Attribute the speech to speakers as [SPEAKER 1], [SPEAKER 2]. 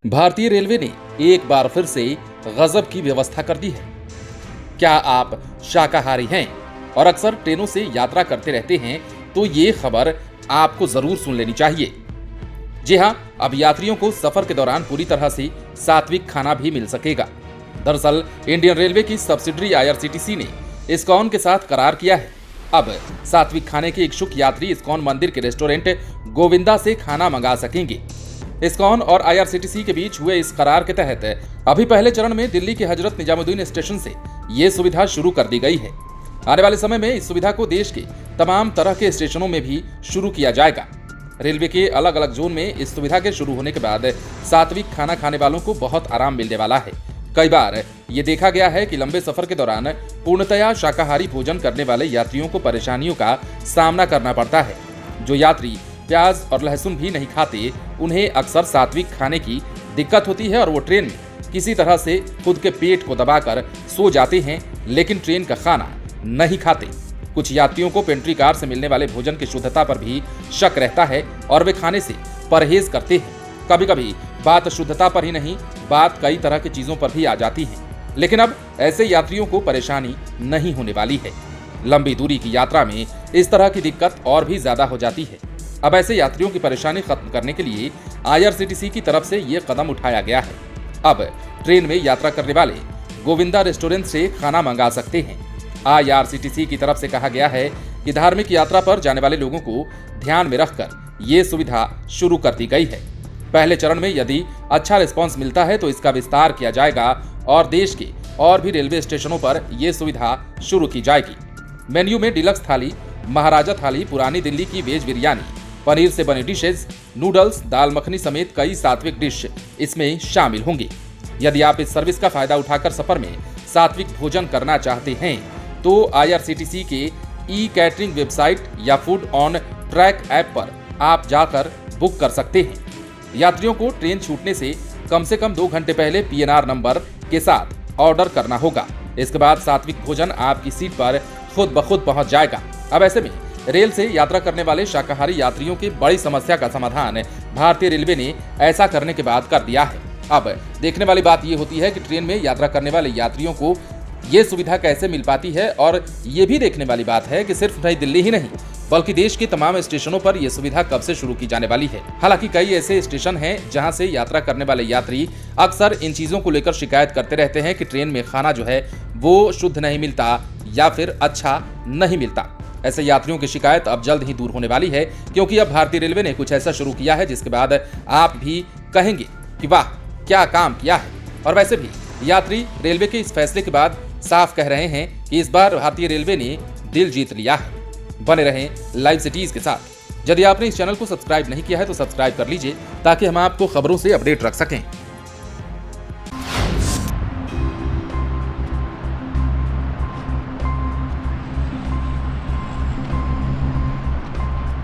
[SPEAKER 1] भारतीय रेलवे ने एक बार फिर से गजब की व्यवस्था कर दी है। क्या आप शाकाहारी हैं और अक्सर ट्रेनों से यात्रा करते रहते हैं तो ये खबर आपको जरूर सुन लेनी चाहिए। जी हां, अब यात्रियों को सफर के दौरान पूरी तरह से सात्विक खाना भी मिल सकेगा। दरअसल इंडियन रेलवे की सब्सिडरी आईआरसीटीसी ने इस्कॉन के साथ करार किया है। अब सात्विक खाने के इच्छुक यात्री इस्कॉन मंदिर के रेस्टोरेंट गोविंदा से खाना मंगा सकेंगे। इस्कॉन और आईआरसीटीसी के बीच हुए इस करार के तहत अभी पहले चरण में दिल्ली के हजरत निजामुद्दीन स्टेशन से ये सुविधा शुरू कर दी गई है। आने वाले समय में इस सुविधा को देश के तमाम तरह के स्टेशनों में भी शुरू किया जाएगा। रेलवे के अलग अलग जोन में इस सुविधा के शुरू होने के बाद सात्विक खाना खाने वालों को बहुत आराम मिलने वाला है। कई बार ये देखा गया है कि लंबे सफर के दौरान पूर्णतया शाकाहारी भोजन करने वाले यात्रियों को परेशानियों का सामना करना पड़ता है। जो यात्री प्याज और लहसुन भी नहीं खाते, उन्हें अक्सर सात्विक खाने की दिक्कत होती है और वो ट्रेन में किसी तरह से खुद के पेट को दबाकर सो जाते हैं, लेकिन ट्रेन का खाना नहीं खाते। कुछ यात्रियों को पेंट्री कार से मिलने वाले भोजन की शुद्धता पर भी शक रहता है और वे खाने से परहेज करते हैं। कभी कभी बात शुद्धता पर ही नहीं, बात कई तरह की चीजों पर भी आ जाती है। लेकिन अब ऐसे यात्रियों को परेशानी नहीं होने वाली है। लंबी दूरी की यात्रा में इस तरह की दिक्कत और भी ज्यादा हो जाती है। अब ऐसे यात्रियों की परेशानी खत्म करने के लिए आईआरसीटीसी की तरफ से ये कदम उठाया गया है। अब ट्रेन में यात्रा करने वाले गोविंदा रेस्टोरेंट से खाना मंगा सकते हैं। आईआरसीटीसी की तरफ से कहा गया है कि धार्मिक यात्रा पर जाने वाले लोगों को ध्यान में रखकर ये सुविधा शुरू कर दी गई है। पहले चरण में यदि अच्छा रिस्पांस मिलता है तो इसका विस्तार किया जाएगा और देश के और भी रेलवे स्टेशनों पर यह सुविधा शुरू की जाएगी। मेन्यू में डिलक्स थाली, महाराजा थाली, पुरानी दिल्ली की वेज बिरयानी, पनीर से बनी डिशेज, नूडल्स, दाल मखनी समेत कई सात्विक डिश इसमें शामिल होंगे। यदि आप इस सर्विस का फायदा उठाकर सफर में सात्विक भोजन करना चाहते हैं तो आईआरसीटीसी के ई कैटरिंग वेबसाइट या फूड ऑन ट्रैक ऐप पर आप जाकर बुक कर सकते हैं। यात्रियों को ट्रेन छूटने से कम 2 घंटे पहले पीएनआर नंबर के साथ ऑर्डर करना होगा। इसके बाद सात्विक भोजन आपकी सीट पर खुद ब खुद पहुंच जाएगा। अब ऐसे में रेल से यात्रा करने वाले शाकाहारी यात्रियों की बड़ी समस्या का समाधान भारतीय रेलवे ने ऐसा करने के बाद कर दिया है। अब देखने वाली बात ये होती है कि ट्रेन में यात्रा करने वाले यात्रियों को ये सुविधा कैसे मिल पाती है, और ये भी देखने वाली बात है कि सिर्फ नई दिल्ली ही नहीं बल्कि देश के तमाम स्टेशनों पर यह सुविधा कब से शुरू की जाने वाली है। हालांकि कई ऐसे स्टेशन हैं जहां से यात्रा करने वाले यात्री अक्सर इन चीजों को लेकर शिकायत करते रहते हैं कि ट्रेन में खाना जो है वो शुद्ध नहीं मिलता या फिर अच्छा नहीं मिलता। ऐसे यात्रियों की शिकायत अब जल्द ही दूर होने वाली है, क्योंकि अब भारतीय रेलवे ने कुछ ऐसा शुरू किया है जिसके बाद आप भी कहेंगे कि वाह क्या काम किया है। और वैसे भी यात्री रेलवे के इस फैसले के बाद साफ कह रहे हैं कि इस बार भारतीय रेलवे ने दिल जीत लिया है। बने रहें लाइव सिटीज के साथ। यदि आपने इस चैनल को सब्सक्राइब नहीं किया है तो सब्सक्राइब कर लीजिए ताकि हम आपको खबरों से अपडेट रख सकें।